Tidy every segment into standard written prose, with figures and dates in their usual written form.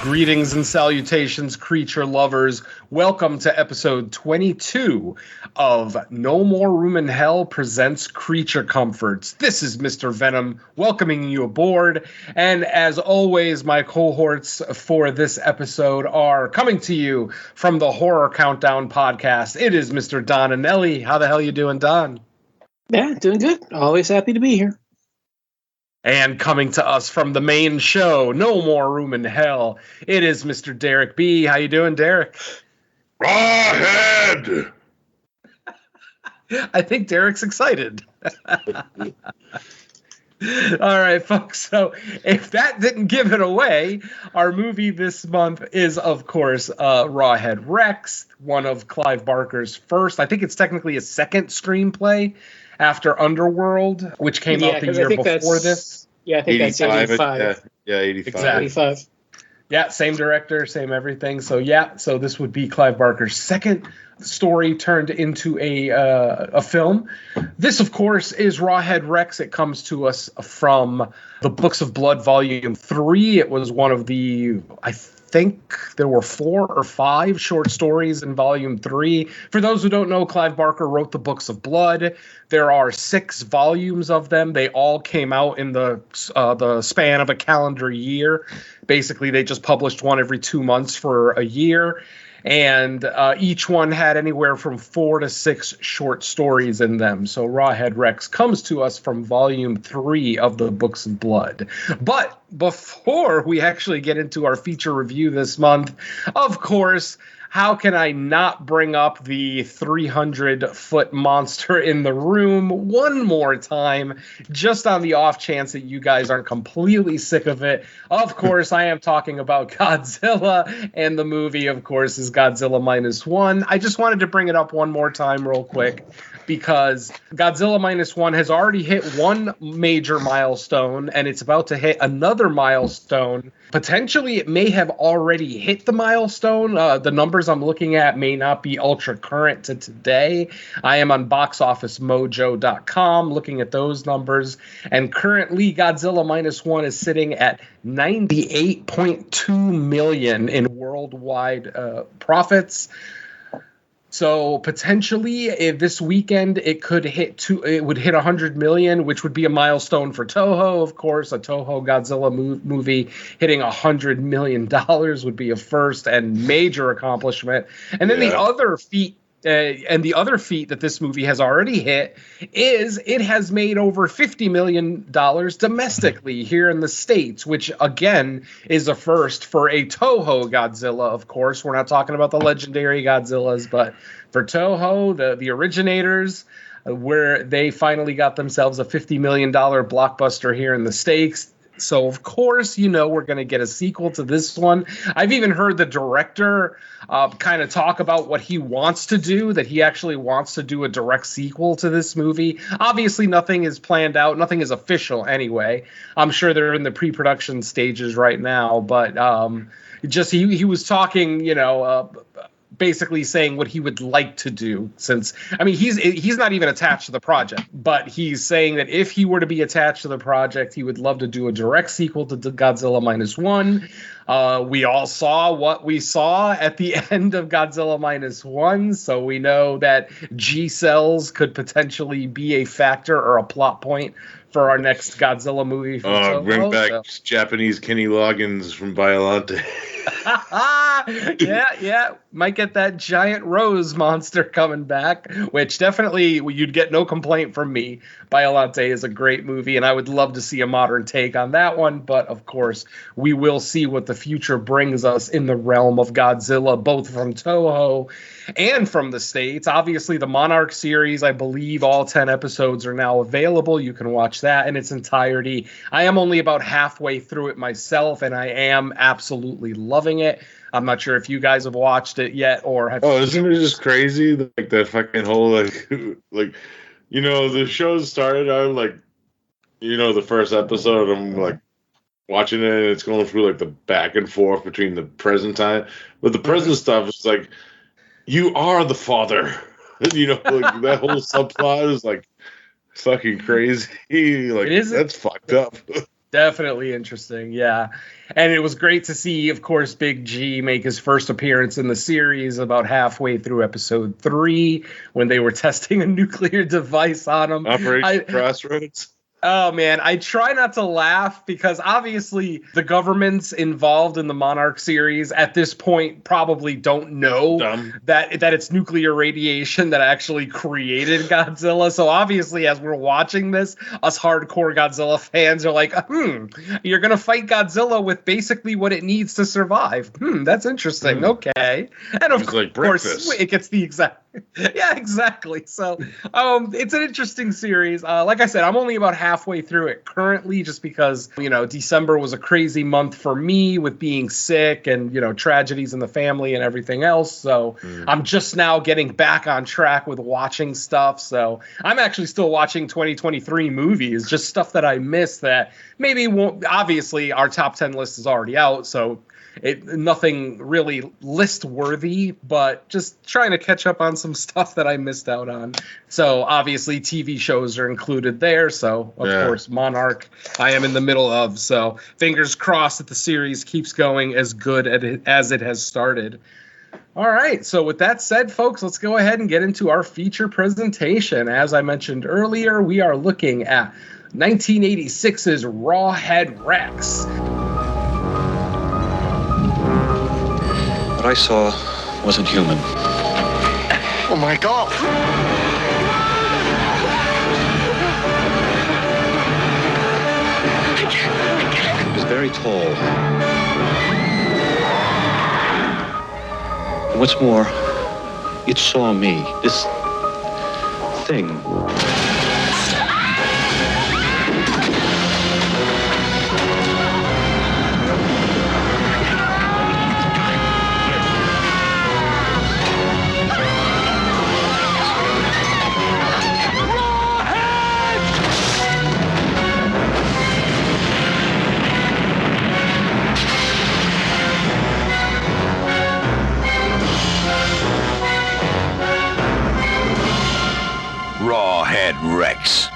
Greetings and salutations, creature lovers. Welcome to episode 22 of No More Room in Hell presents Creature Comforts. This is Mr. Venom welcoming you aboard. And as always, my cohorts for this episode are coming to you from the Horror Countdown podcast. It is Mr. Don Anelli. How the hell you doing, Don? Yeah, doing good. Always happy to be here. And coming to us from the main show, No More Room in Hell, it is Mr. Derek B. How you doing, Derek? Rawhead! I think Derek's excited. All right, folks. So if that didn't give it away, our movie this month is, of course, Rawhead Rex, one of Clive Barker's first. I think it's technically a second screenplay after Underworld, which came out the year before this. Yeah, I think that's 85. Yeah, 85. Exactly. 85. Yeah, same director, same everything. So so this would be Clive Barker's second story turned into a film. This, of course, is Rawhead Rex. It comes to us from the Books of Blood, Volume 3. It was one of the, I think there were 4 or 5 short stories in Volume 3. For those who don't know, Clive Barker wrote the Books of Blood. There are 6 volumes of them. They all came out in the span of a calendar year. Basically, they just published one every 2 months for a year. And each one had anywhere from 4 to 6 short stories in them. So Rawhead Rex comes to us from Volume 3 of the Books of Blood. But before we actually get into our feature review this month, of course, how can I not bring up the 300-foot monster in the room one more time, just on the off chance that you guys aren't completely sick of it? Of course, I am talking about Godzilla, and the movie, of course, is Godzilla -1. I just wanted to bring it up one more time real quick, because Godzilla -1 has already hit one major milestone, and it's about to hit another milestone. Potentially, it may have already hit the milestone. The numbers I'm looking at may not be ultra current to today. I am on boxofficemojo.com looking at those numbers, and currently Godzilla -1 is sitting at 98.2 million in worldwide profits. So potentially this weekend it would hit 100 million, which would be a milestone for Toho. Of course, a Toho Godzilla movie hitting $100 million would be a first and major accomplishment. And then the other feat that this movie has already hit is it has made over $50 million domestically here in the States, which, again, is a first for a Toho Godzilla, of course. We're not talking about the legendary Godzillas, but for Toho, the originators, where they finally got themselves a $50 million blockbuster here in the States. So, of course, we're going to get a sequel to this one. I've even heard the director kind of talk about what he wants to do, that he actually wants to do a direct sequel to this movie. Obviously, nothing is planned out. Nothing is official anyway. I'm sure they're in the pre-production stages right now. But he was talking, basically saying what he would like to do, since he's not even attached to the project, but he's saying that if he were to be attached to the project, he would love to do a direct sequel to Godzilla -1. We all saw what we saw at the end of Godzilla -1, so we know that G cells could potentially be a factor or a plot point for our next Godzilla movie. Bring back Japanese Kenny Loggins from Biollante. Yeah. Might get that giant rose monster coming back, which definitely you'd get no complaint from me. Biollante is a great movie, and I would love to see a modern take on that one. But, of course, we will see what the future brings us in the realm of Godzilla, both from Toho and from the States. Obviously, the Monarch series, I believe all 10 episodes are now available. You can watch that in its entirety. I am only about halfway through it myself, and I am absolutely loving it. I'm not sure if you guys have watched it yet or have. Oh, isn't it just crazy? Like that fucking whole the show started. I'm like, the first episode. I'm like watching it, and it's going through like the back and forth between the present time, but the present stuff is like, you are the father. Like that whole subplot is like fucking crazy. Like, that's fucked up. Definitely interesting, yeah. And it was great to see, of course, Big G make his first appearance in the series about halfway through episode 3 when they were testing a nuclear device on him. Operation Crossroads. Oh, man, I try not to laugh because obviously the governments involved in the Monarch series at this point probably don't know that it's nuclear radiation that actually created Godzilla. So obviously, as we're watching this, us hardcore Godzilla fans are like, you're going to fight Godzilla with basically what it needs to survive. That's interesting. Okay. And of course, it gets the exact... Yeah, exactly. So it's an interesting series. Like I said, I'm only about halfway through it currently just because, December was a crazy month for me with being sick and, tragedies in the family and everything else. So I'm just now getting back on track with watching stuff. So I'm actually still watching 2023 movies, just stuff that I missed that maybe won't. Obviously, our top 10 list is already out. So nothing really list worthy, but just trying to catch up on some stuff that I missed out on. So obviously TV shows are included there. So of course Monarch I am in the middle of. So fingers crossed that the series keeps going as good as it has started. All right. So with that said, folks, let's go ahead and get into our feature presentation. As I mentioned earlier, we are looking at 1986's Rawhead Rex. What I saw wasn't human. Oh my God! It was very tall. And what's more, it saw me. This thing. Rawhead Rex.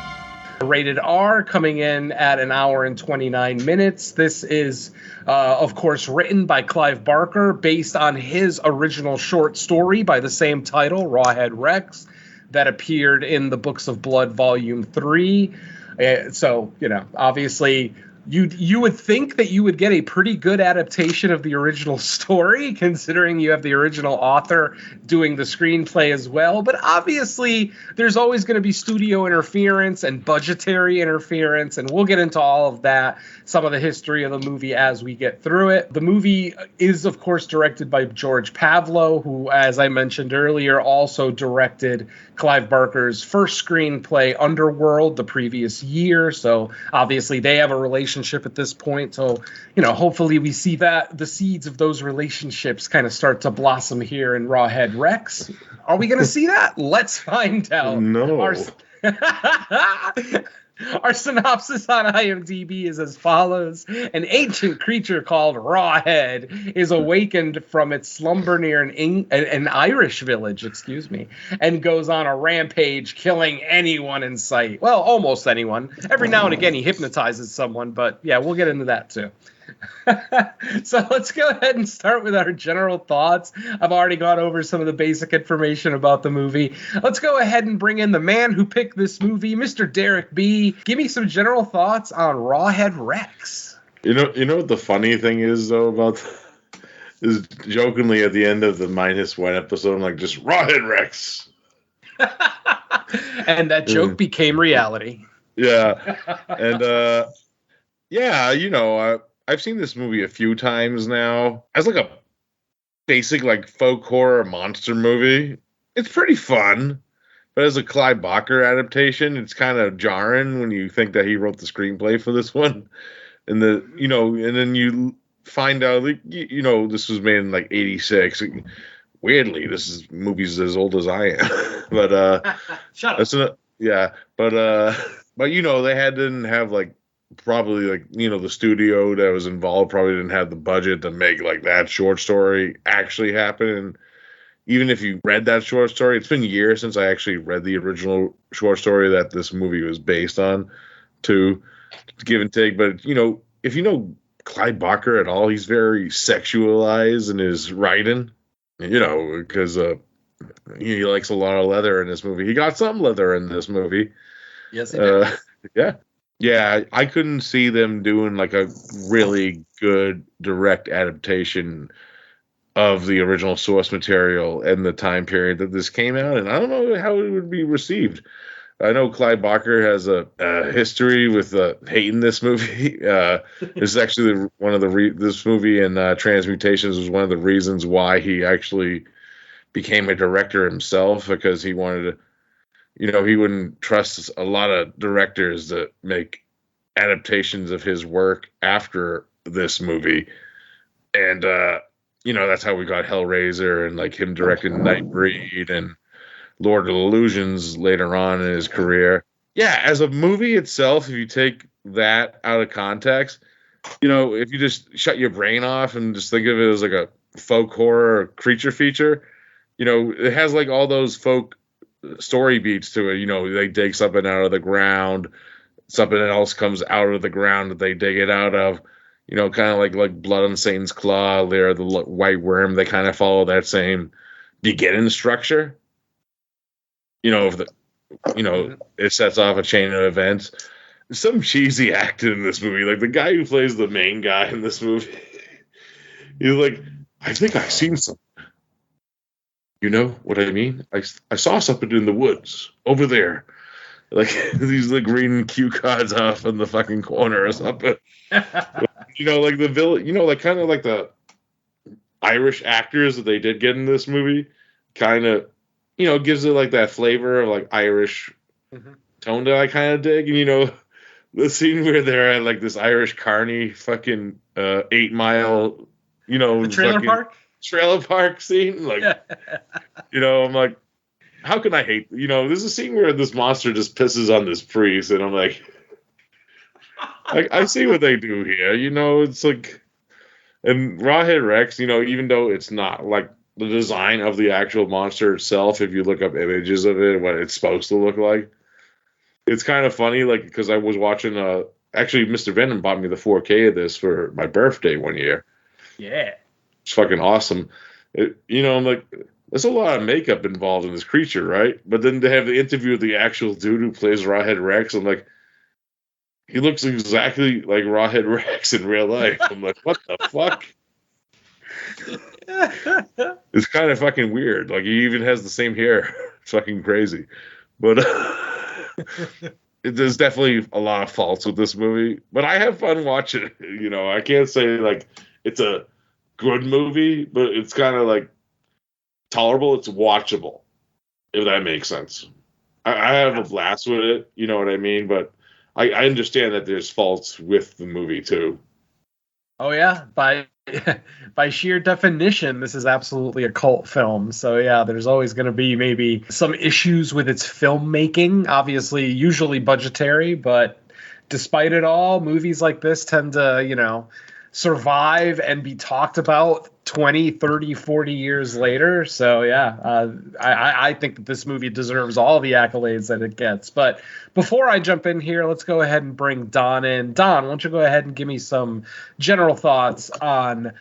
Rated R, coming in at an hour and 29 minutes. This is, of course, written by Clive Barker, based on his original short story by the same title, Rawhead Rex, that appeared in the Books of Blood, Volume 3. So, obviously... You would think that you would get a pretty good adaptation of the original story, considering you have the original author doing the screenplay as well. But obviously, there's always going to be studio interference and budgetary interference, and we'll get into all of that, some of the history of the movie as we get through it. The movie is, of course, directed by George Pavlo, who, as I mentioned earlier, also directed Clive Barker's first screenplay, Underworld, the previous year. So obviously, they have a relationship at this point. So, hopefully we see that the seeds of those relationships kind of start to blossom here in Rawhead Rex. Are we going to see that? Let's find out. No. Our synopsis on IMDb is as follows. An ancient creature called Rawhead is awakened from its slumber near an Irish village, and goes on a rampage, killing anyone in sight. Well, almost anyone. Every now and again he hypnotizes someone, but yeah, we'll get into that too. So let's go ahead and start with our general thoughts. I've already gone over some of the basic information about the movie. Let's go ahead and bring in the man who picked this movie, Mr. Derek B. Give me some general thoughts on Rawhead Rex. You know what the funny thing is, though, about is jokingly at the end of the -1 episode, I'm like, just Rawhead Rex. And that joke became reality. Yeah. And, I've seen this movie a few times now. As like a basic folk horror monster movie, it's pretty fun. But as a Clive Barker adaptation, it's kind of jarring when you think that he wrote the screenplay for this one. And and then you find out this was made in 86. Weirdly, this movie's as old as I am. But shut up. But they didn't have probably the studio that was involved probably didn't have the budget to make that short story actually happen. And even if you read that short story, it's been years since I actually read the original short story that this movie was based on too. give and take. But if you know Clive Barker at all, he's very sexualized in his writing. Because he likes a lot of leather in this movie. He got some leather in this movie. Yes, he did. Yeah. I couldn't see them doing like a really good direct adaptation of the original source material and the time period that this came out, and I don't know how it would be received. I know Clive Barker has a history with hating this movie. It's actually one of this movie and Transmutations was one of the reasons why he actually became a director himself, because he wanted to, he wouldn't trust a lot of directors that make adaptations of his work after this movie, and that's how we got Hellraiser and like him directing Nightbreed and Lord of Illusions later on in his career. Yeah, as a movie itself, if you take that out of context, if you just shut your brain off and just think of it as like a folk horror creature feature, it has like all those folk story beats to it. They dig something out of the ground, something else comes out of the ground that they dig it out of. Kind of like Blood on Satan's Claw, there, the White Worm. They kind of follow that same beginning structure. It sets off a chain of events. Some cheesy acting in this movie. Like the guy who plays the main guy in this movie, he's like, I think I've seen something. You know what I mean? I saw something in the woods over there. Like he's like reading cue cards off in the fucking corner or something. Like the villain, like kind of like the Irish actors that they did get in this movie, kind of, gives it like that flavor of like Irish tone that I kind of dig. And the scene where they're at like this Irish carny fucking 8 Mile, the trailer park scene. Like, I'm like, how can I hate? There's a scene where this monster just pisses on this priest, and I'm like, I see what they do here. It's like, and Rawhead Rex, even though it's not like the design of the actual monster itself, if you look up images of it, what it's supposed to look like, it's kind of funny. Like, because I was watching, actually, Mr. Venom bought me the 4K of this for my birthday one year. Yeah, it's fucking awesome. I'm like, there's a lot of makeup involved in this creature, right? But then to have the interview with the actual dude who plays Rawhead Rex, I'm like, he looks exactly like Rawhead Rex in real life. I'm like, what the fuck? It's kind of fucking weird. Like, he even has the same hair. It's fucking crazy. But there's definitely a lot of faults with this movie. But I have fun watching it. I can't say, like, it's a good movie, but it's kind of, like, tolerable. It's watchable, if that makes sense. I have a blast with it. You know what I mean? But I understand that there's faults with the movie too. Oh yeah, by sheer definition, this is absolutely a cult film. So yeah, there's always going to be maybe some issues with its filmmaking. Obviously, usually budgetary, but despite it all, movies like this tend to, survive and be talked about 20, 30, 40 years later. So yeah, I think that this movie deserves all the accolades that it gets. But before I jump in here, let's go ahead and bring Don in. Don, why don't you go ahead and give me some general thoughts on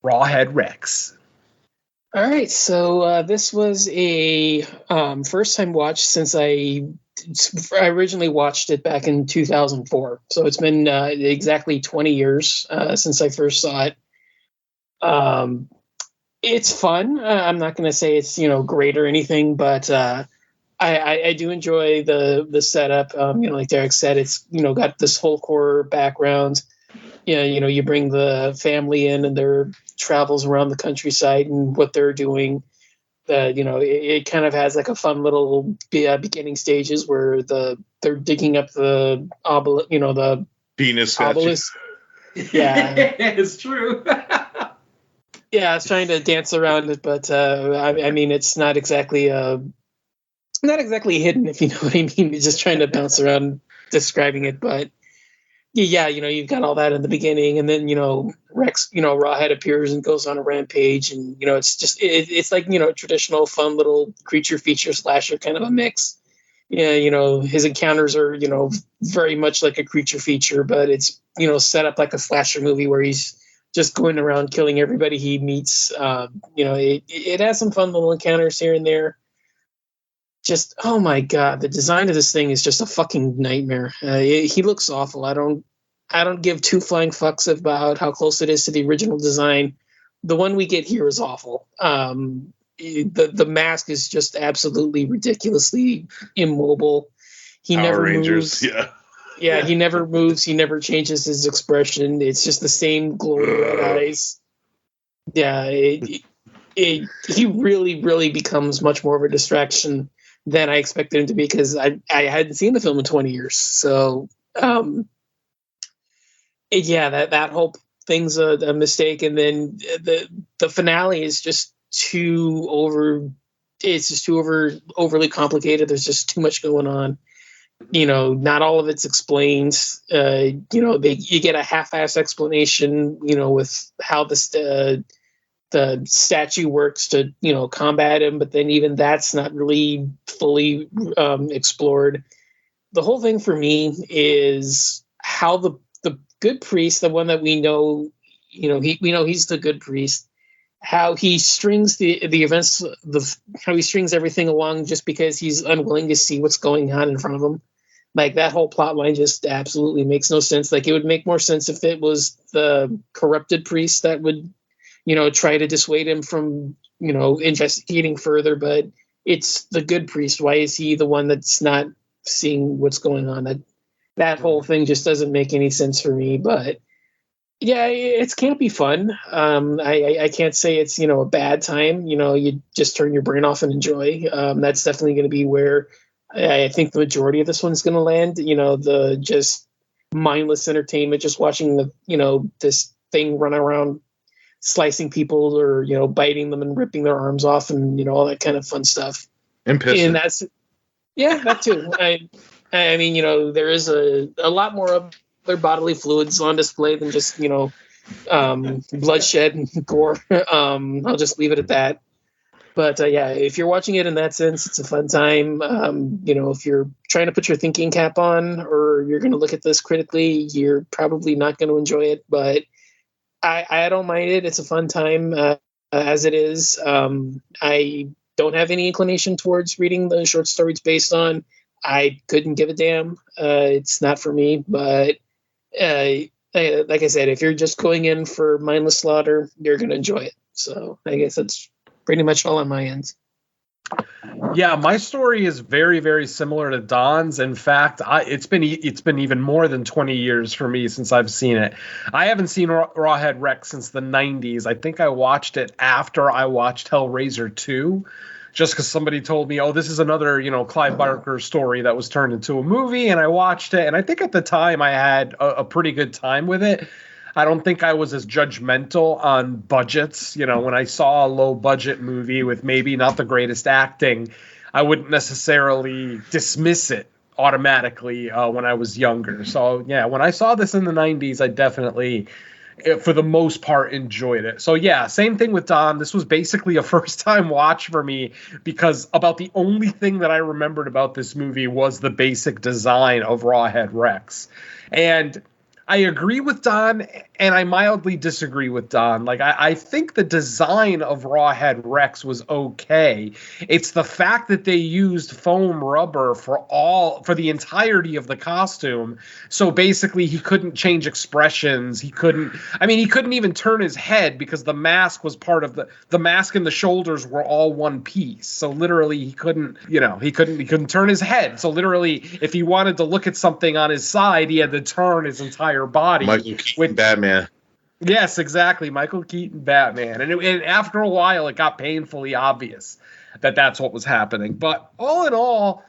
Rawhead Rex? All right, so this was a first-time watch since I originally watched it back in 2004. So it's been exactly 20 years since I first saw it. It's fun. I'm not going to say it's great or anything, but I do enjoy the setup. Like Derek said, it's got this whole horror background. You bring the family in and their travels around the countryside and what they're doing. It kind of has like a fun little beginning stages where they're digging up the the penis obelisk. Yeah, it's true. Yeah, I was trying to dance around it, but I mean, it's not exactly hidden, if you know what I mean. It's just trying to bounce around describing it, but yeah, you've got all that in the beginning, and then Rex, Rawhead appears and goes on a rampage, and it's just it's like traditional fun little creature feature slasher kind of a mix. yeah, his encounters are, very much like a creature feature, but it's, set up like a slasher movie where he's just going around killing everybody he meets. It has some fun little encounters here and there. Just, oh my God, the design of this thing is just a fucking nightmare. He looks awful. I don't give two flying fucks about how close it is to the original design. The one we get here is awful. The mask is just absolutely ridiculously immobile. He Power never Rangers, moves. yeah. Yeah, he never moves. He never changes his expression. It's just the same glowing red eyes. Yeah, he really, really becomes much more of a distraction than I expected him to be, because I hadn't seen the film in 20 years. So, that whole thing's a mistake. And then the finale is just overly complicated. There's just too much going on. Not all of it's explained. You get a half-ass explanation, with how the statue works to, combat him, but then even that's not really fully explored. The whole thing for me is how the good priest, the one that we know, we know he's the good priest, how he strings the events, how he strings everything along just because he's unwilling to see what's going on in front of him. Like, that whole plot line just absolutely makes no sense. Like, it would make more sense if it was the corrupted priest that would, try to dissuade him from, investigating further, but it's the good priest. Why is he the one that's not seeing what's going on? That whole thing just doesn't make any sense for me. But yeah, it can't be fun. I can't say it's, a bad time. You just turn your brain off and enjoy. That's definitely going to be where I think the majority of this one's going to land. The just mindless entertainment, just watching this thing run around slicing people, or biting them and ripping their arms off, and all that kind of fun stuff. And pissing. And that's that too. I mean, there is a lot more of their bodily fluids on display than just bloodshed and gore. I'll just leave it at that. But if you're watching it in that sense, it's a fun time. If you're trying to put your thinking cap on, or you're going to look at this critically, you're probably not going to enjoy it. But I don't mind it. It's a fun time as it is. I don't have any inclination towards reading the short stories based on. I couldn't give a damn. It's not for me. But like I said, if you're just going in for mindless slaughter, you're going to enjoy it. So I guess that's pretty much all on my end. Yeah, my story is very, very similar to Don's. In fact, it's been even more than 20 years for me since I've seen it. I haven't seen Rawhead Rex since the 90s. I think I watched it after I watched Hellraiser 2, just because somebody told me, oh, this is another, Clive Barker story that was turned into a movie, and I watched it. And I think at the time I had a pretty good time with it. I don't think I was as judgmental on budgets. When I saw a low budget movie with maybe not the greatest acting, I wouldn't necessarily dismiss it automatically when I was younger. So yeah, when I saw this in the 90s, I definitely, for the most part, enjoyed it. So yeah, same thing with Don. This was basically a first time watch for me, because about the only thing that I remembered about this movie was the basic design of Rawhead Rex. And I agree with Don, and I mildly disagree with Don. Like, I think the design of Rawhead Rex was okay. It's the fact that they used foam rubber for the entirety of the costume. So basically, he couldn't change expressions. He couldn't even turn his head, because the mask was part of the mask, and the shoulders were all one piece. So literally, he couldn't turn his head. So literally, if he wanted to look at something on his side, he had to turn his entire body. Michael Keaton Batman. Yes, exactly. Michael Keaton Batman. And after a while, it got painfully obvious that that's what was happening. But all in all,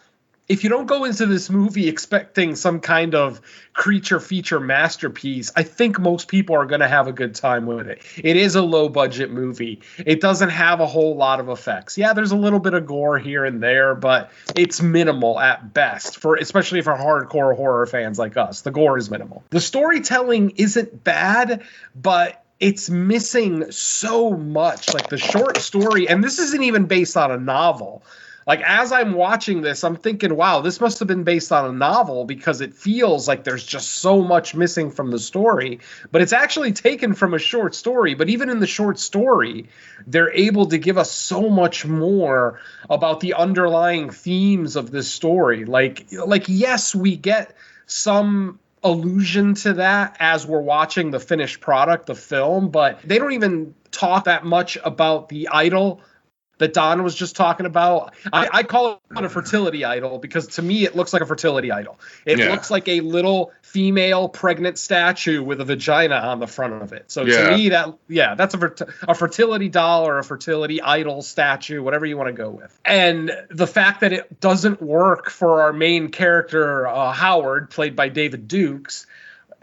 if you don't go into this movie expecting some kind of creature feature masterpiece, I think most people are going to have a good time with it. It is a low budget movie. It doesn't have a whole lot of effects. Yeah, there's a little bit of gore here and there, but it's minimal at best, especially for hardcore horror fans like us. The gore is minimal. The storytelling isn't bad, but it's missing so much. Like, the short story, and this isn't even based on a novel. Like, as I'm watching this, I'm thinking, wow, this must have been based on a novel, because it feels like there's just so much missing from the story. But it's actually taken from a short story. But even in the short story, they're able to give us so much more about the underlying themes of this story. Like yes, we get some allusion to that as we're watching the finished product, the film, but they don't even talk that much about the idol that Don was just talking about. I call it a fertility idol because to me it looks like a fertility idol. It looks like a little female pregnant statue with a vagina on the front of it. So to me that's a fertility doll or a fertility idol statue, whatever you want to go with. And the fact that it doesn't work for our main character, Howard, played by David Dukes,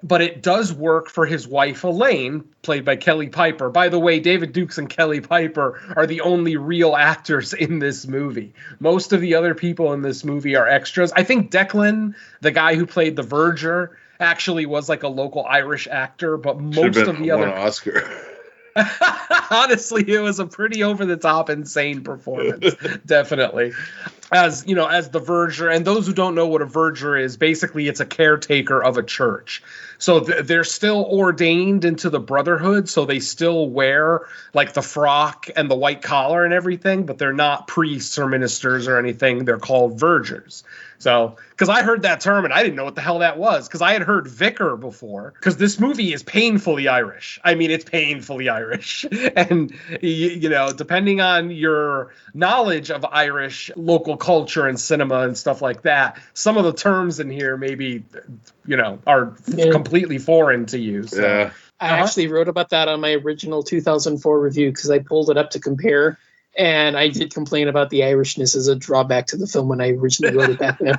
but it does work for his wife, Elaine, played by Kelly Piper. By the way, David Dukes and Kelly Piper are the only real actors in this movie. Most of the other people in this movie are extras. I think Declan, the guy who played the Verger, actually was like a local Irish actor, but most of the other... Oscar. Honestly, it was a pretty over-the-top, insane performance. Definitely. As the verger, and those who don't know what a verger is, basically it's a caretaker of a church. So they're still ordained into the brotherhood, so they still wear like the frock and the white collar and everything, but they're not priests or ministers or anything. They're called vergers. So, because I heard that term and I didn't know what the hell that was, because I had heard vicar before, because this movie is painfully Irish. I mean, it's painfully Irish. And, depending on your knowledge of Irish local culture and cinema and stuff like that, some of the terms in here maybe, are completely foreign to you. So. Yeah. I actually wrote about that on my original 2004 review because I pulled it up to compare. And I did complain about the Irishness as a drawback to the film when I originally wrote it back then.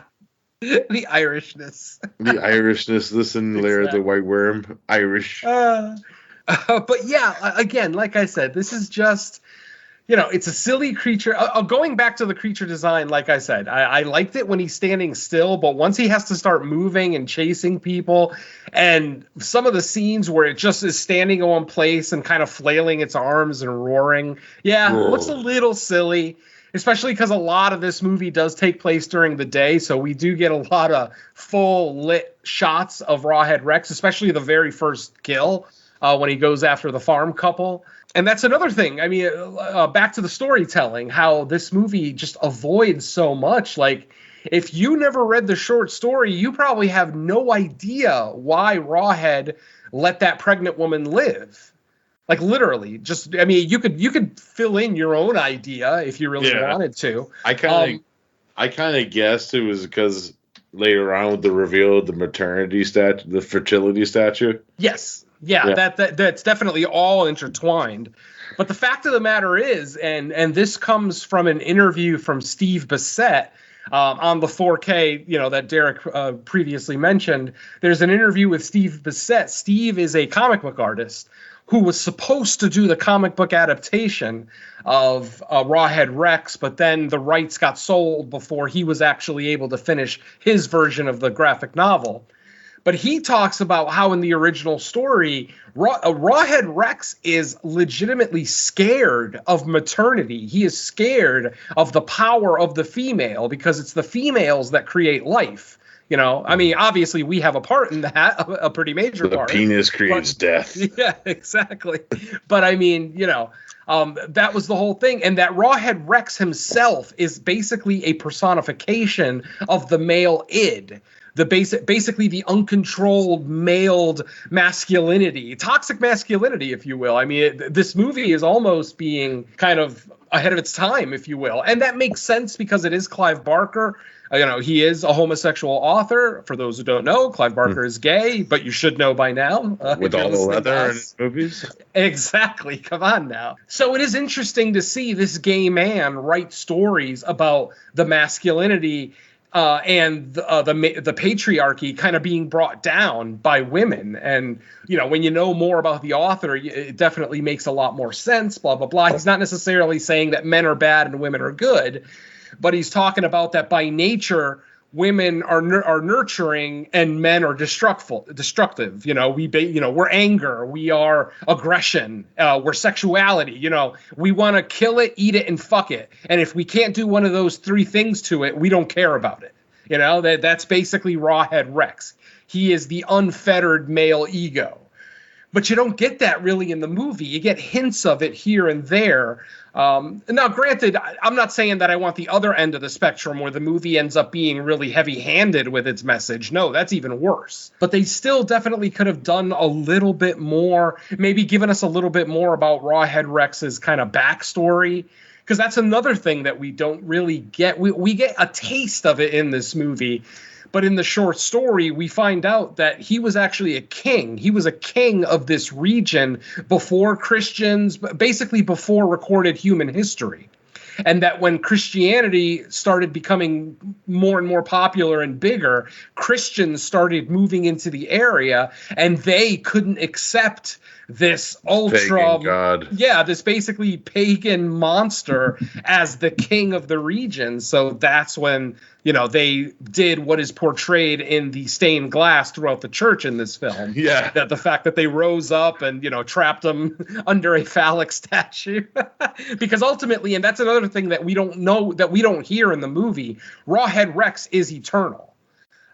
The Irishness. The Irishness. Listen, Lair the White Worm. Irish. But yeah, again, like I said, this is just... it's a silly creature. Going back to the creature design, like I said, I liked it when he's standing still, but once he has to start moving and chasing people, and some of the scenes where it just is standing in one place and kind of flailing its arms and roaring, looks a little silly, especially because a lot of this movie does take place during the day, so we do get a lot of full lit shots of Rawhead Rex, especially the very first kill when he goes after the farm couple. And that's another thing. I mean, back to the storytelling, how this movie just avoids so much. Like, if you never read the short story, you probably have no idea why Rawhead let that pregnant woman live. Like, literally, you could fill in your own idea if you really wanted to. I kind of guessed it was because later on with the reveal of the maternity statue, the fertility statue. Yes. Yeah, that's definitely all intertwined. But the fact of the matter is, and this comes from an interview from Steve Bissette on the 4K, that Derek previously mentioned. There's an interview with Steve Bissette. Steve is a comic book artist who was supposed to do the comic book adaptation of Rawhead Rex, but then the rights got sold before he was actually able to finish his version of the graphic novel. But he talks about how in the original story, Rawhead Rex is legitimately scared of maternity. He is scared of the power of the female because it's the females that create life. I mean, obviously we have a part in that, a pretty major part. The penis creates death. Yeah, exactly. But I mean, that was the whole thing. And that Rawhead Rex himself is basically a personification of the male id. Basically the uncontrolled mailed masculinity, toxic masculinity, if you will. I mean, this movie is almost being kind of ahead of its time, if you will. And that makes sense because it is Clive Barker. He is a homosexual author. For those who don't know, Clive Barker is gay, but you should know by now. With all the leather in his movies? Exactly. Come on now. So it is interesting to see this gay man write stories about the masculinity and the patriarchy kind of being brought down by women. And, when you know more about the author, it definitely makes a lot more sense, blah, blah, blah. He's not necessarily saying that men are bad and women are good, but he's talking about that by nature, women are nurturing and men are destructive. We're anger, we are aggression, we're sexuality. We want to kill it, eat it, and fuck it. And if we can't do one of those three things to it, we don't care about it. That's basically Rawhead Rex. He is the unfettered male ego. But you don't get that really in the movie. You get hints of it here and there. Now, granted, I'm not saying that I want the other end of the spectrum where the movie ends up being really heavy-handed with its message. No, that's even worse. But they still definitely could have done a little bit more, maybe given us a little bit more about Rawhead Rex's kind of backstory. Because that's another thing that we don't really get. We get a taste of it in this movie. But in the short story, we find out that he was actually a king. He was a king of this region before Christians, basically before recorded human history. And that when Christianity started becoming more and more popular and bigger, Christians started moving into the area, and they couldn't accept this ultra god. Yeah, this basically pagan monster as the king of the region. So that's when, they did what is portrayed in the stained glass throughout the church in this film. Yeah. That the fact that they rose up and, trapped them under a phallic statue. Because ultimately, and that's another thing that we don't know, that we don't hear in the movie, Rawhead Rex is eternal.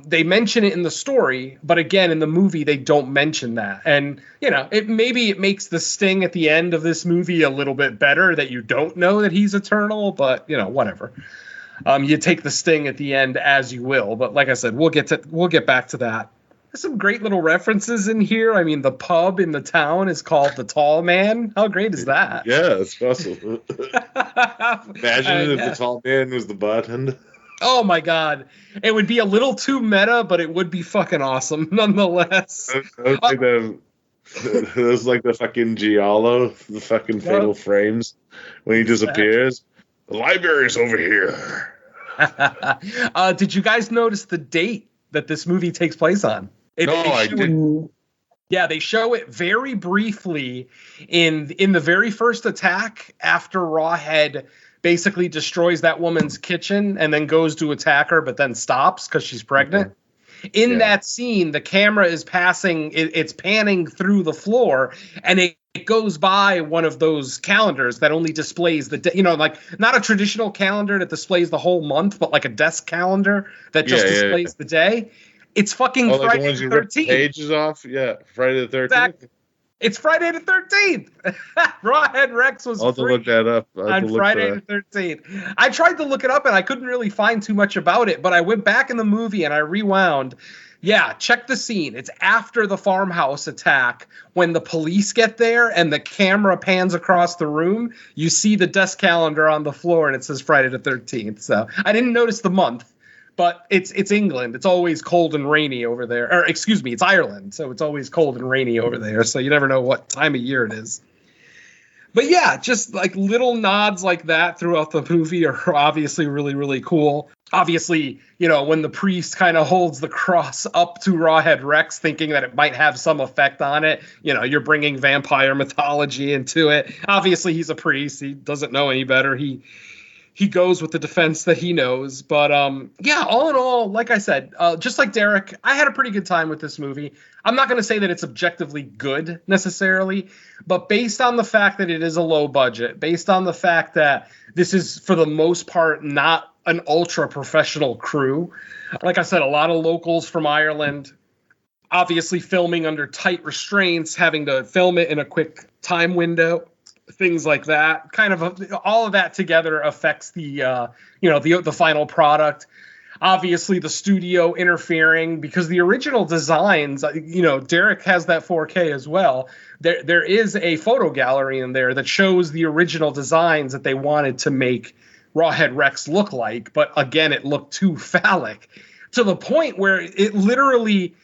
They mention it in the story, but again, in the movie, they don't mention that. And, it makes the sting at the end of this movie a little bit better that you don't know that he's eternal, but, whatever. You take the sting at the end as you will. But like I said, we'll get back to that. There's some great little references in here. I mean, the pub in the town is called the Tall Man. How great is that? Yeah, it's awesome. Imagine if the Tall Man was the bartender. Oh my god. It would be a little too meta, but it would be fucking awesome nonetheless. I think that was like the fucking Giallo, the fucking fatal frames when he disappears. The library's over here. Did you guys notice the date that this movie takes place on? I didn't. Yeah, they show it very briefly in the very first attack after Rawhead basically destroys that woman's kitchen and then goes to attack her, but then stops because she's pregnant. In that scene, the camera is it's panning through the floor, and it goes by one of those calendars that only displays the day, like not a traditional calendar that displays the whole month, but like a desk calendar that just displays the day. It's fucking Friday the 13th. Pages off? Yeah, Friday the 13th. Exactly. It's Friday the 13th. Rawhead Rex was I'll have to look that up. On Friday the 13th. I tried to look it up and I couldn't really find too much about it, but I went back in the movie and I rewound. Yeah, check the scene. It's after the farmhouse attack when the police get there and the camera pans across the room. You see the desk calendar on the floor and it says Friday the 13th. So I didn't notice the month. But it's England. It's always cold and rainy over there. Or excuse me, it's Ireland. So it's always cold and rainy over there. So you never know what time of year it is. But yeah, just like little nods like that throughout the movie are obviously really, really cool. Obviously, when the priest kind of holds the cross up to Rawhead Rex thinking that it might have some effect on it, you're bringing vampire mythology into it. Obviously, he's a priest. He doesn't know any better. He goes with the defense that he knows. But yeah, all in all, like I said, just like Derek, I had a pretty good time with this movie. I'm not going to say that it's objectively good necessarily, but based on the fact that it is a low budget, based on the fact that this is for the most part not an ultra professional crew. Like I said, a lot of locals from Ireland, obviously filming under tight restraints, having to film it in a quick time window. Things like that, kind of all of that together affects the final product. Obviously, the studio interfering because the original designs, Derek has that 4K as well. There is a photo gallery in there that shows the original designs that they wanted to make Rawhead Rex look like, but again, it looked too phallic to the point where it literally.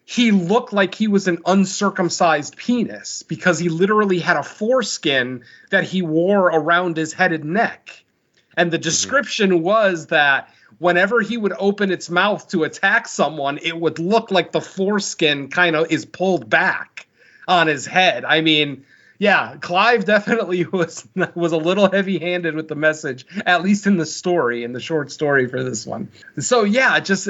He looked like he was an uncircumcised penis because he literally had a foreskin that he wore around his head and neck. And the description was that whenever he would open its mouth to attack someone, it would look like the foreskin kind of is pulled back on his head. I mean, Yeah, Clive definitely was a little heavy-handed with the message, at least in the story, in the short story for this one. So yeah, just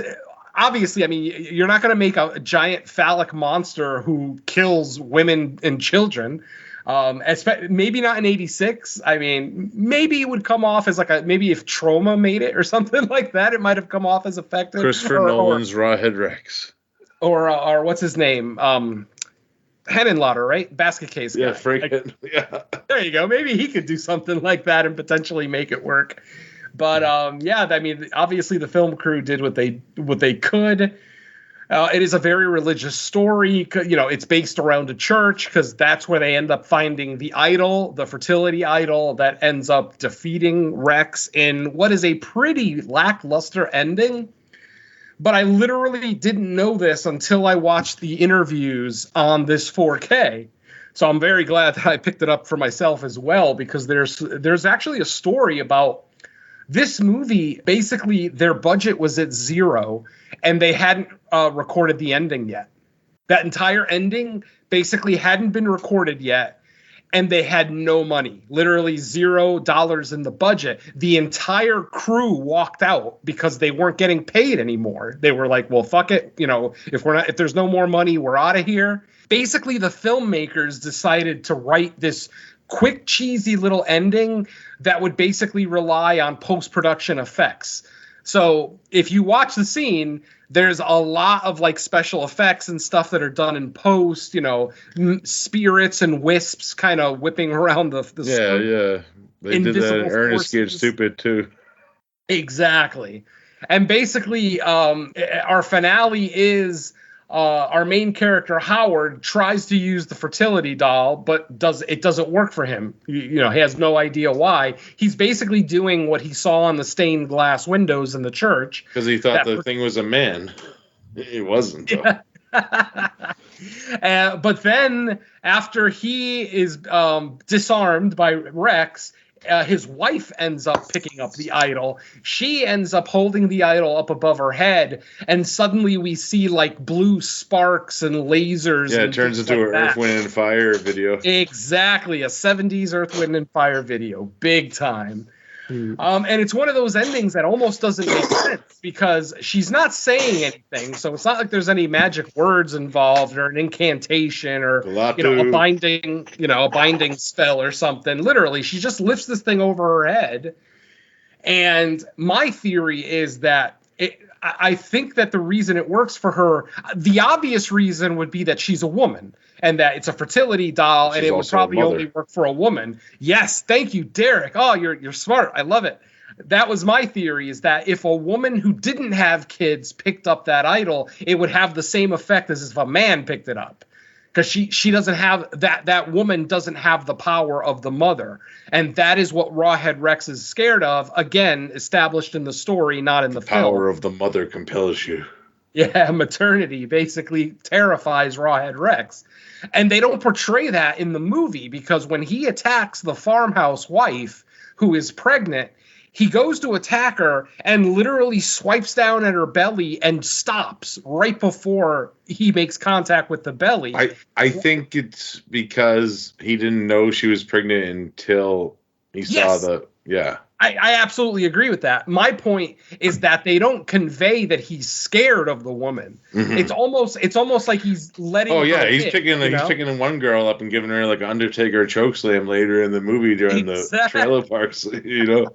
obviously, I mean, you're not going to make a giant phallic monster who kills women and children. Maybe not in '86. I mean, maybe it would come off as maybe if Trauma made it or something like that, it might have come off as effective. Christopher Nolan's Rawhead Rex. Or what's his name? Henenlotter, right? Basket case guy. Yeah, Frank. Yeah. There you go. Maybe he could do something like that and potentially make it work. But yeah, I mean, obviously the film crew did what they could. It is a very religious story. You know, it's based around a church because that's where they end up finding the idol, the fertility idol that ends up defeating Rex in what is a pretty lackluster ending. But I literally didn't know this until I watched the interviews on this 4K. So I'm very glad that I picked it up for myself as well, because there's actually a story about this movie. Basically, their budget was at zero, and they hadn't recorded the ending yet. That entire ending basically hadn't been recorded yet, and they had no money, literally $0 in the budget. The entire crew walked out because they weren't getting paid anymore. They were like, well, fuck it. You know, if there's no more money, we're out of here. Basically, the filmmakers decided to write this quick, cheesy little ending that would basically rely on post-production effects. So if you watch the scene, there's a lot of like special effects and stuff that are done in post, you know, spirits and wisps kind of whipping around the Yeah. They did that in Ernest Gets Stupid too. Exactly. And basically, our finale is our main character, Howard, tries to use the fertility doll, but it doesn't work for him. You know, he has no idea why. He's basically doing what he saw on the stained glass windows in the church. Because he thought the thing was a man. It wasn't, though. Yeah. But then, after he is disarmed by Rex, his wife ends up picking up the idol. She ends up holding the idol up above her head, and suddenly we see like blue sparks and lasers. Yeah, it turns into an Earth, Wind, and Fire video. Exactly, a 70s Earth, Wind, and Fire video. Big time. And it's one of those endings that almost doesn't make sense because she's not saying anything. So it's not like there's any magic words involved or an incantation or a binding spell or something. Literally, she just lifts this thing over her head. And my theory is that I think that the reason it works for her, the obvious reason would be that she's a woman and that it's a fertility doll, and it would probably only work for a woman. Yes, thank you, Derek. Oh, you're smart. I love it. That was my theory, is that if a woman who didn't have kids picked up that idol, it would have the same effect as if a man picked it up. Because she doesn't have that woman doesn't have the power of the mother. And that is what Rawhead Rex is scared of. Again, established in the story, not in the film. The power of the mother compels you. Yeah, maternity basically terrifies Rawhead Rex. And they don't portray that in the movie, because when he attacks the farmhouse wife who is pregnant, he goes to attack her and literally swipes down at her belly and stops right before he makes contact with the belly. I think it's because he didn't know she was pregnant until he saw the... Yeah. I absolutely agree with that. My point is that they don't convey that he's scared of the woman. Mm-hmm. It's almost like he's letting. Oh yeah, he's picking one girl up and giving her like an Undertaker chokeslam later in the movie during the trailer parks. You know.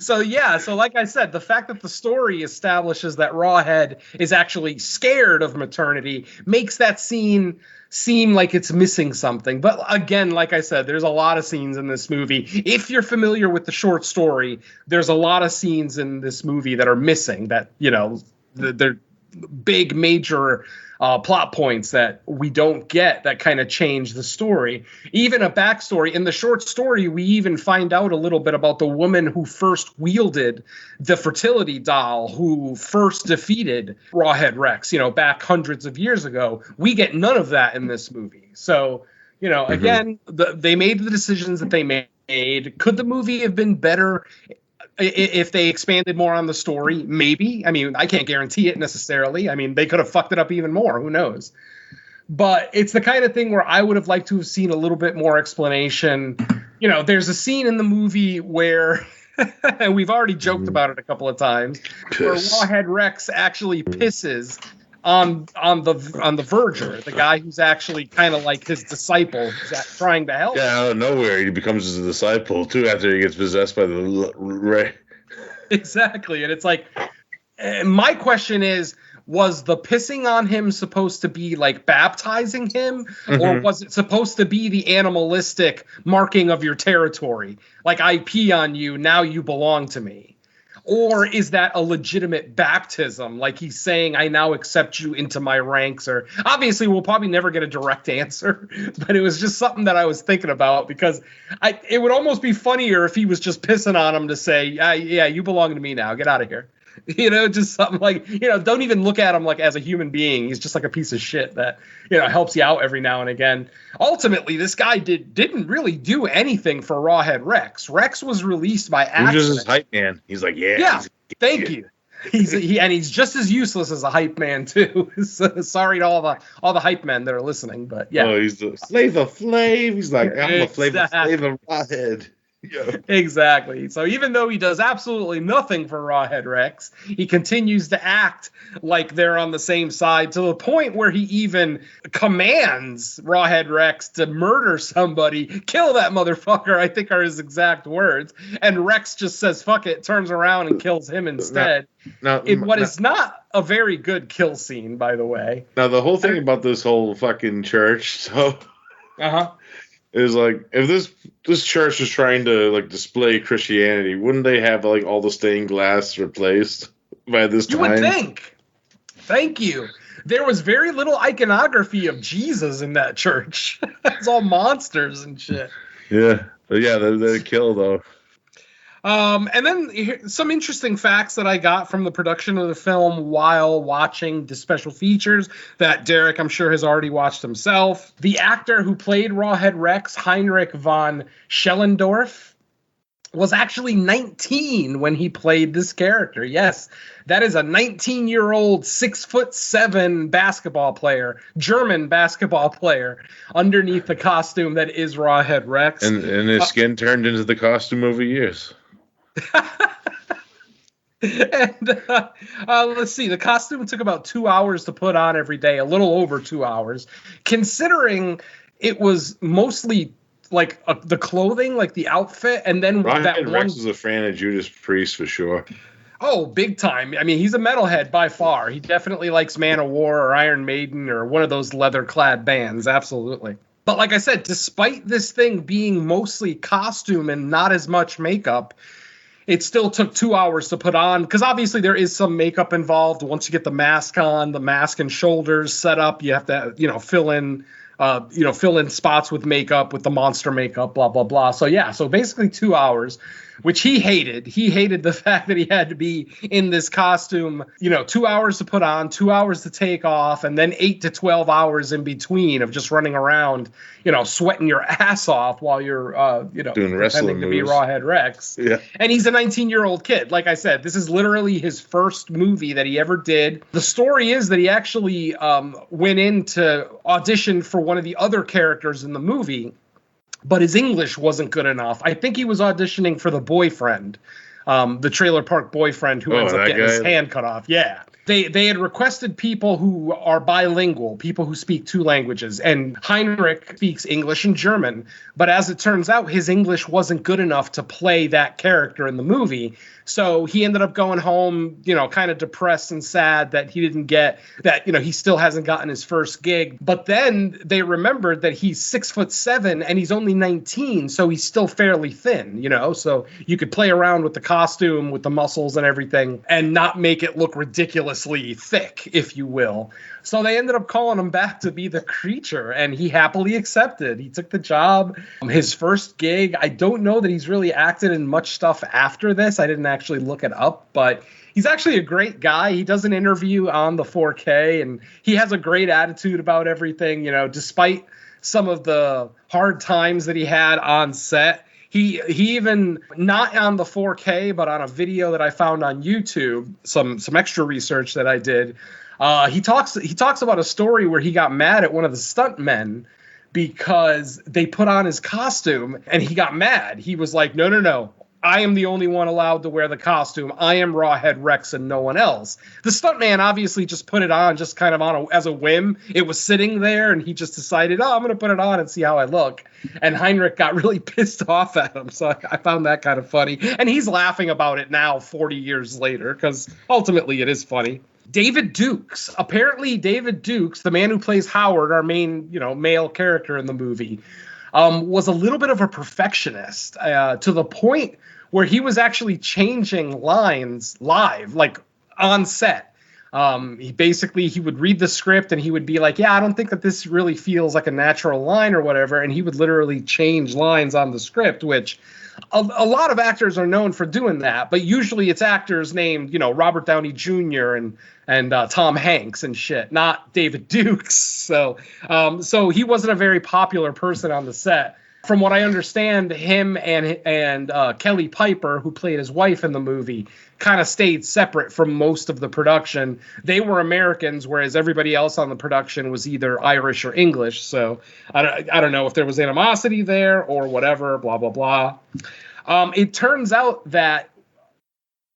So like I said, the fact that the story establishes that Rawhead is actually scared of maternity makes that scene seem like it's missing something. But again, like I said, there's a lot of scenes in this movie. If you're familiar with the short story, there's a lot of scenes in this movie that are missing, that, you know, they're big major plot points that we don't get that kind of change the story. Even a backstory. In the short story, we even find out a little bit about the woman who first wielded the fertility doll, who first defeated Rawhead Rex, you know, back hundreds of years ago. We get none of that in this movie. So, you know, again, they made the decisions that they made. Could the movie have been better if they expanded more on the story? Maybe. I mean, I can't guarantee it necessarily. I mean, they could have fucked it up even more. Who knows? But it's the kind of thing where I would have liked to have seen a little bit more explanation. You know, there's a scene in the movie where, and we've already joked about it a couple of times, where Rawhead Rex actually pisses on the verger, the guy who's actually kind of like his disciple, who's trying to help. Yeah, out of nowhere he becomes his disciple too after he gets possessed by the Ray. Exactly, and it's like, my question is, was the pissing on him supposed to be like baptizing him, or was it supposed to be the animalistic marking of your territory? Like, I pee on you, now you belong to me. Or is that a legitimate baptism? Like he's saying, I now accept you into my ranks. Or obviously we'll probably never get a direct answer, but it was just something that I was thinking about, because it would almost be funnier if he was just pissing on him to say, yeah, you belong to me now. Get out of here. You know, just something like, you know, don't even look at him like as a human being. He's just like a piece of shit that, you know, helps you out every now and again. Ultimately, this guy didn't really do anything for Rawhead Rex. Rex was released by accident. He's just his hype man. He's like, yeah, thank you. He's just as useless as a hype man too. So, sorry to all the hype men that are listening, but yeah. Oh, he's the Flavor Flav. He's like, I'm the Flavor Flav Rawhead. Yeah. Exactly. So even though he does absolutely nothing for Rawhead Rex, he continues to act like they're on the same side, to the point where he even commands Rawhead Rex to murder somebody, kill that motherfucker, I think are his exact words. And Rex just says, fuck it, turns around and kills him instead. Is not a very good kill scene, by the way. Now, the whole thing about this whole fucking church, so... is like, if this church is trying to like display Christianity, wouldn't they have like all the stained glass replaced by this time? You would think. Thank you. There was very little iconography of Jesus in that church. It's all monsters and shit. Yeah, but yeah, they're kill though. And then some interesting facts that I got from the production of the film while watching the special features that Derek, I'm sure, has already watched himself. The actor who played Rawhead Rex, Heinrich von Schellendorf, was actually 19 when he played this character. Yes, that is a 19-year-old, 6'7" basketball player, German basketball player, underneath the costume that is Rawhead Rex. And his skin turned into the costume over years. And let's see, the costume took about 2 hours to put on every day, a little over 2 hours, considering it was mostly like the clothing, like the outfit, and then Rawhead Rex is a fan of Judas Priest for sure. Oh, big time. I mean, he's a metalhead by far. He definitely likes Man of War or Iron Maiden or one of those leather-clad bands, absolutely. But like I said, despite this thing being mostly costume and not as much makeup, it still took 2 hours to put on, because obviously there is some makeup involved. Once you get the mask on, the mask and shoulders set up, you have to, fill in spots with makeup, with the monster makeup, blah, blah, blah. So yeah, so basically 2 hours, which he hated. He hated the fact that he had to be in this costume, 2 hours to put on, 2 hours to take off, and then 8 to 12 hours in between of just running around, sweating your ass off while you're, doing wrestling to be Rawhead Rex. Yeah. And he's a 19-year-old kid. Like I said, this is literally his first movie that he ever did. The story is that he actually went in to audition for one of the other characters in the movie, but his English wasn't good enough. I think he was auditioning for the boyfriend, the trailer park boyfriend who ends up getting his hand cut off. Yeah. They had requested people who are bilingual, people who speak two languages, and Heinrich speaks English and German. But as it turns out, his English wasn't good enough to play that character in the movie. So he ended up going home, kind of depressed and sad that he didn't get that, he still hasn't gotten his first gig. But then they remembered that he's 6'7" and he's only 19. So he's still fairly thin, so you could play around with the costume, with the muscles and everything, and not make it look ridiculously thick, if you will. So they ended up calling him back to be the creature, and he happily accepted. He took the job. His first gig, I don't know that he's really acted in much stuff after this. I didn't actually look it up, but he's actually a great guy. He does an interview on the 4K, and he has a great attitude about everything, despite some of the hard times that he had on set. He even, not on the 4K, but on a video that I found on YouTube, some extra research that I did, He talks about a story where he got mad at one of the stuntmen because they put on his costume and he got mad. He was like, no. I am the only one allowed to wear the costume. I am Rawhead Rex and no one else. The stuntman obviously just put it on just kind of as a whim. It was sitting there and he just decided, I'm going to put it on and see how I look. And Heinrich got really pissed off at him. So I found that kind of funny. And he's laughing about it now 40 years later because ultimately it is funny. David Dukes. Apparently David Dukes, the man who plays Howard, our main, male character in the movie, was a little bit of a perfectionist to the point where he was actually changing lines live, like on set. He would read the script and he would be like, I don't think that this really feels like a natural line or whatever. And he would literally change lines on the script, which a lot of actors are known for doing that. But usually it's actors named, Robert Downey Jr. and Tom Hanks and shit, not David Dukes. So he wasn't a very popular person on the set. From what I understand, him and Kelly Piper, who played his wife in the movie, kind of stayed separate from most of the production. They were Americans, whereas everybody else on the production was either Irish or English. So I don't know if there was animosity there or whatever, blah, blah, blah. It turns out that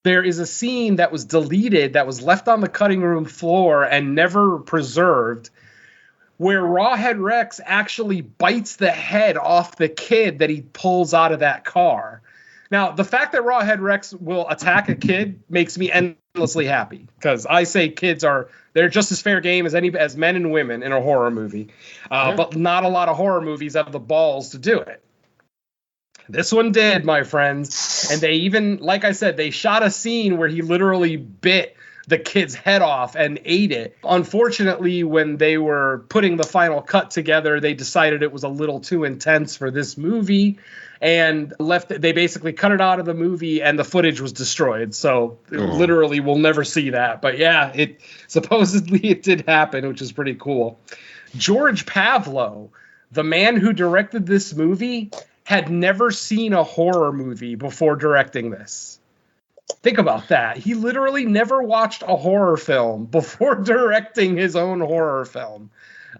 there is a scene that was deleted, that was left on the cutting room floor and never preserved, where Rawhead Rex actually bites the head off the kid that he pulls out of that car. Now, the fact that Rawhead Rex will attack a kid makes me endlessly happy, because I say they're just as fair game as men and women in a horror movie. But not a lot of horror movies have the balls to do it. This one did, my friends. And they even, like I said, they shot a scene where he literally bit the kid's head off and ate it. Unfortunately, when they were putting the final cut together, they decided it was a little too intense for this movie and they basically cut it out of the movie and the footage was destroyed. So literally we'll never see that. But yeah, supposedly it did happen, which is pretty cool. George Pavlo, the man who directed this movie, had never seen a horror movie before directing this. Think about that. He literally never watched a horror film before directing his own horror film.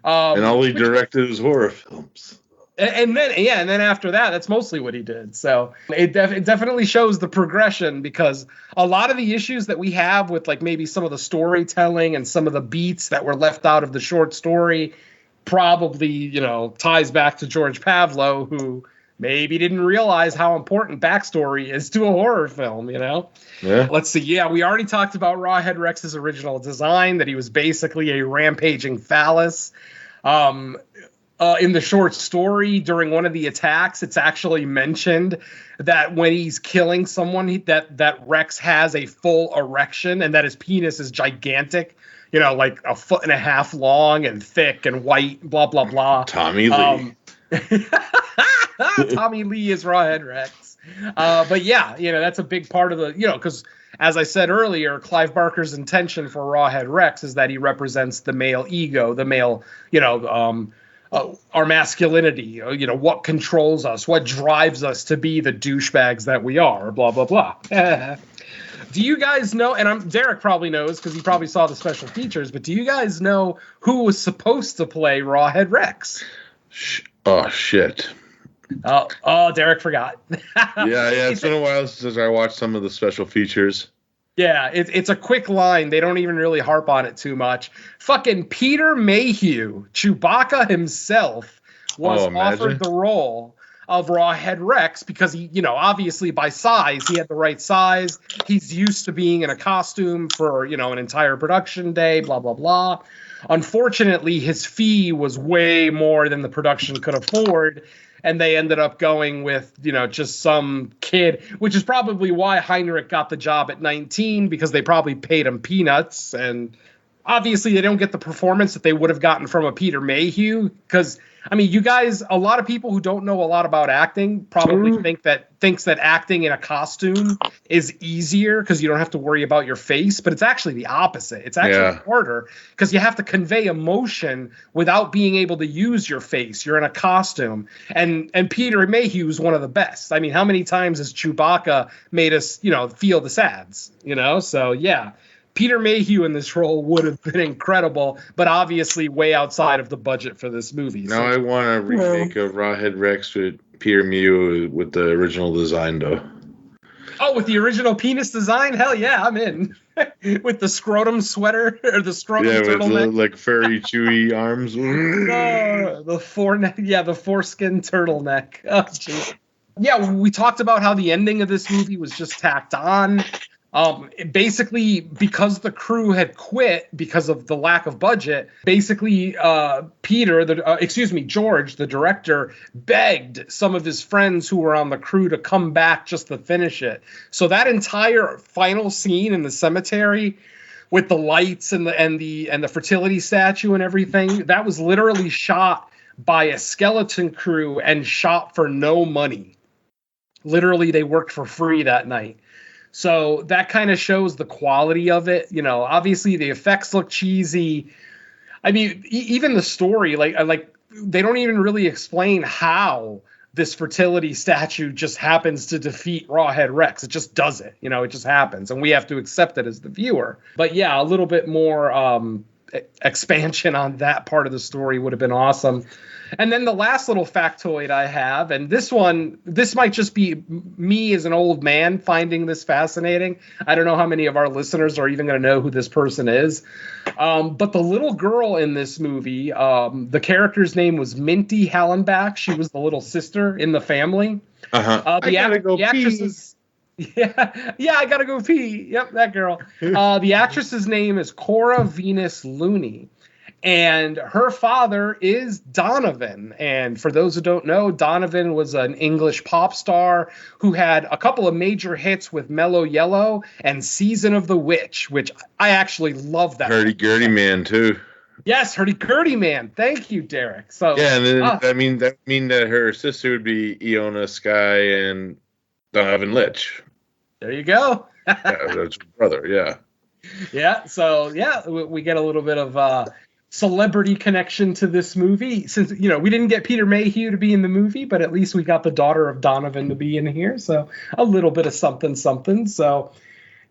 And all he directed is horror films. And then after that, that's mostly what he did. So it definitely shows the progression, because a lot of the issues that we have with like maybe some of the storytelling and some of the beats that were left out of the short story probably, ties back to George Pavlo, who maybe didn't realize how important backstory is to a horror film, Yeah. Let's see. Yeah, we already talked about Rawhead Rex's original design, that he was basically a rampaging phallus. In the short story, during one of the attacks, it's actually mentioned that when he's killing someone, that Rex has a full erection and that his penis is gigantic, like 1.5 feet long and thick and white, blah, blah, blah. Tommy Lee. Tommy Lee is Rawhead Rex. But yeah, that's a big part of the, because as I said earlier, Clive Barker's intention for Rawhead Rex is that he represents the male ego, the male, our masculinity, what controls us, what drives us to be the douchebags that we are, blah, blah, blah. Do you guys know, and Derek probably knows because he probably saw the special features, but do you guys know who was supposed to play Rawhead Rex? Oh, shit. Oh, Derek forgot. Yeah, it's been a while since I watched some of the special features. Yeah, it's a quick line. They don't even really harp on it too much. Fucking Peter Mayhew, Chewbacca himself, was offered the role of Rawhead Rex because he, obviously by size, he had the right size. He's used to being in a costume for, an entire production day, blah, blah, blah. Unfortunately, his fee was way more than the production could afford. And they ended up going with, just some kid, which is probably why Heinrich got the job at 19, because they probably paid him peanuts. And obviously they don't get the performance that they would have gotten from a Peter Mayhew. Because, you guys, a lot of people who don't know a lot about acting probably thinks that acting in a costume is easier because you don't have to worry about your face. But it's actually the opposite. It's actually harder because you have to convey emotion without being able to use your face. You're in a costume. And Peter Mayhew is one of the best. How many times has Chewbacca made us, feel the sads, So, yeah. Peter Mayhew in this role would have been incredible, but obviously way outside of the budget for this movie. Now I want a remake of Rawhead Rex with Peter Mayhew with the original design, though. Oh, with the original penis design? Hell yeah, I'm in. With the scrotum sweater or the scrotum turtleneck. With like furry, chewy arms. The foreskin turtleneck. Oh, geez. Yeah, we talked about how the ending of this movie was just tacked on. Basically, because the crew had quit because of the lack of budget, basically George, the director, begged some of his friends who were on the crew to come back just to finish it. So that entire final scene in the cemetery with the lights and the fertility statue and everything, that was literally shot by a skeleton crew and shot for no money. Literally, they worked for free that night. So that kind of shows the quality of it. You know, obviously the effects look cheesy. I mean, even the story, like they don't even really explain how this fertility statue just happens to defeat Rawhead Rex. It just does it. You know, it just happens. And we have to accept it as the viewer. But yeah, a little bit more expansion on that part of the story would have been awesome. And then the last little factoid I have, and this might just be me as an old man finding this fascinating. I don't know how many of our listeners are even going to know who this person is. But the little girl in this movie, the character's name was Minty Hallenbach. She was the little sister in the family. The actress is... Yeah, I gotta go pee. Yep, that girl. The actress's name is Cora Venus Looney. And her father is Donovan. And for those who don't know, Donovan was an English pop star who had a couple of major hits with Mellow Yellow and Season of the Witch, which I actually love that. Hurdy-gurdy man, too. Yes, Hurdy-gurdy man. Thank you, Derek. So yeah, and then that mean that her sister would be Iona Sky and Donovan Litch. There you go. Yeah, that's her brother, yeah. Yeah, so yeah, we get a little bit of celebrity connection to this movie, since we didn't get Peter Mayhew to be in the movie, but at least we got the daughter of Donovan to be in here, so a little bit of something. So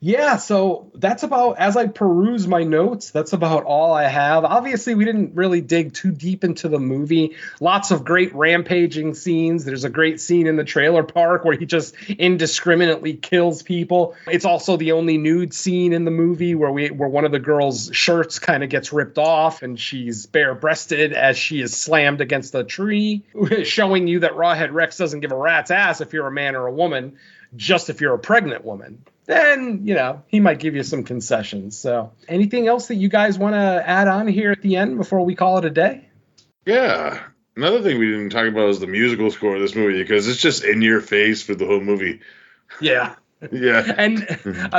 yeah, so that's about, as I peruse my notes, that's about all I have. Obviously, we didn't really dig too deep into the movie. Lots of great rampaging scenes. There's a great scene in the trailer park where he just indiscriminately kills people. It's also the only nude scene in the movie where one of the girls' shirts kind of gets ripped off and she's bare-breasted as she is slammed against a tree, showing you that Rawhead Rex doesn't give a rat's ass if you're a man or a woman, just if you're a pregnant woman. Then, he might give you some concessions. So anything else that you guys want to add on here at the end before we call it a day? Yeah. Another thing we didn't talk about is the musical score of this movie, because it's just in your face for the whole movie. Yeah. Yeah. And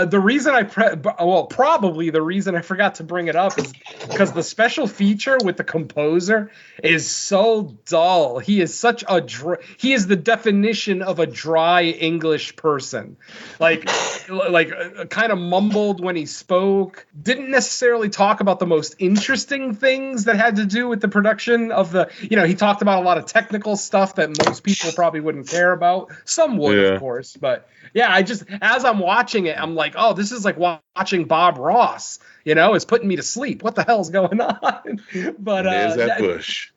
the reason probably the reason I forgot to bring it up is because the special feature with the composer is so dull. He is such he is the definition of a dry English person. Like kind of mumbled when he spoke, didn't necessarily talk about the most interesting things that had to do with the production of the, he talked about a lot of technical stuff that most people probably wouldn't care about. Some would, of course, but yeah, as I'm watching it, I'm like, oh, this is like watching Bob Ross. It's putting me to sleep. What the hell's going on? But there's that bush.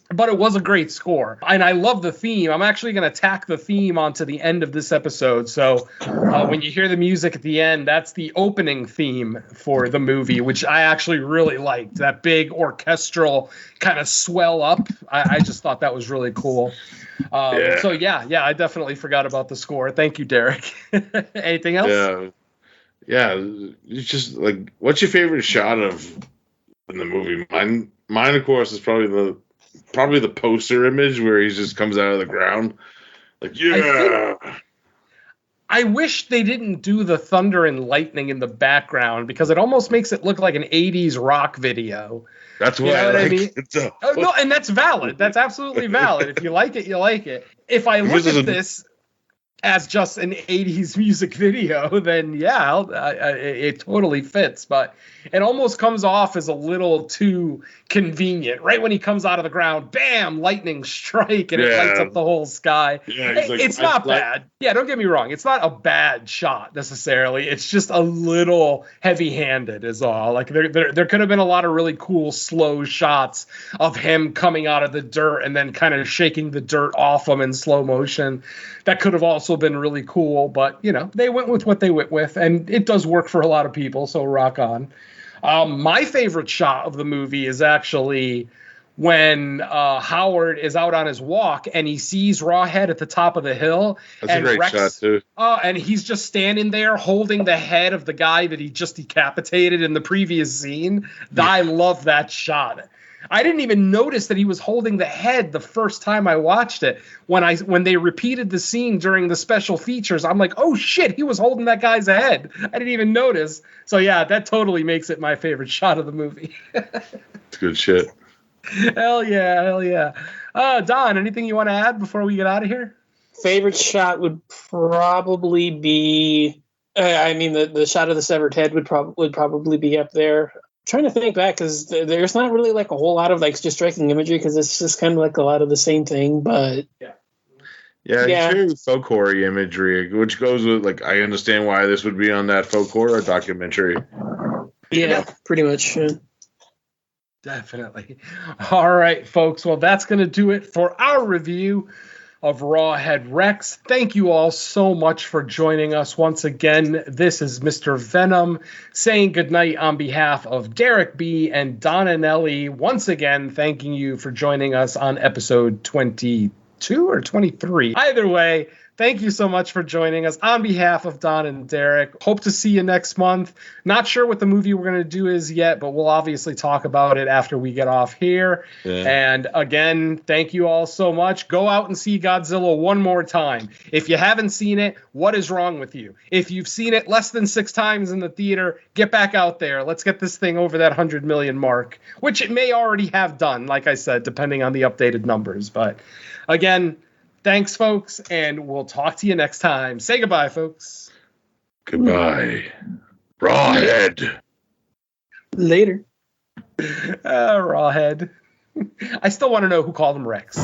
But it was a great score, and I love the theme. I'm actually going to tack the theme onto the end of this episode. So when you hear the music at the end, that's the opening theme for the movie, which I actually really liked. That big orchestral kind of swell up. I just thought that was really cool. So yeah, I definitely forgot about the score. Thank you, Derek. Anything else? Yeah. It's just like, what's your favorite shot in the movie? Mine, of course, is probably the poster image where he just comes out of the ground. Like, yeah. I wish they didn't do the thunder and lightning in the background, because it almost makes it look like an 80s rock video. That's what I mean. No, and that's valid. That's absolutely valid. If you like it, you like it. If I look at this, as just an 80s music video, then yeah, it totally fits. But it almost comes off as a little too convenient. Right when he comes out of the ground, bam, lightning strike, and it lights up the whole sky. Yeah, It's not bad. Yeah, don't get me wrong. It's not a bad shot necessarily. It's just a little heavy-handed is all. Like there could have been a lot of really cool slow shots of him coming out of the dirt and then kind of shaking the dirt off him in slow motion. That could have also been really cool, but they went with what they went with, and it does work for a lot of people, so rock on. My favorite shot of the movie is actually when Howard is out on his walk and he sees Rawhead at the top of the hill. That's and a great shot too. And he's just standing there holding the head of the guy that he just decapitated in the previous scene. I love that shot. I didn't even notice that he was holding the head the first time I watched it. When they repeated the scene during the special features, I'm like, oh shit, he was holding that guy's head. I didn't even notice. So yeah, that totally makes it my favorite shot of the movie. It's good shit. Hell yeah. Don, anything you want to add before we get out of here? Favorite shot would probably be, the shot of the severed head would probably be up there. Trying to think back, because there's not really like a whole lot of like just striking imagery, because it's just kind of like a lot of the same thing. But yeah, it's very folk horror imagery, which goes with like I understand why this would be on that folk horror documentary. Yeah, pretty much. Yeah. Definitely. All right, folks. Well, that's going to do it for our review of Rawhead Rex. Thank you all so much for joining us once again. This is Mr. Venom saying goodnight on behalf of Derek B. and Don Anelli. Once again, thanking you for joining us on episode 22 or 23. Either way, thank you so much for joining us on behalf of Don and Derek. Hope to see you next month. Not sure what the movie we're going to do is yet, but we'll obviously talk about it after we get off here. Yeah. And again, thank you all so much. Go out and see Godzilla one more time. If you haven't seen it, what is wrong with you? If you've seen it less than 6 times in the theater, get back out there. Let's get this thing over that 100 million mark, which it may already have done, like I said, depending on the updated numbers. But again, thanks, folks, and we'll talk to you next time. Say goodbye, folks. Goodbye. Rawhead. Later. Rawhead. I still want to know who called him Rex.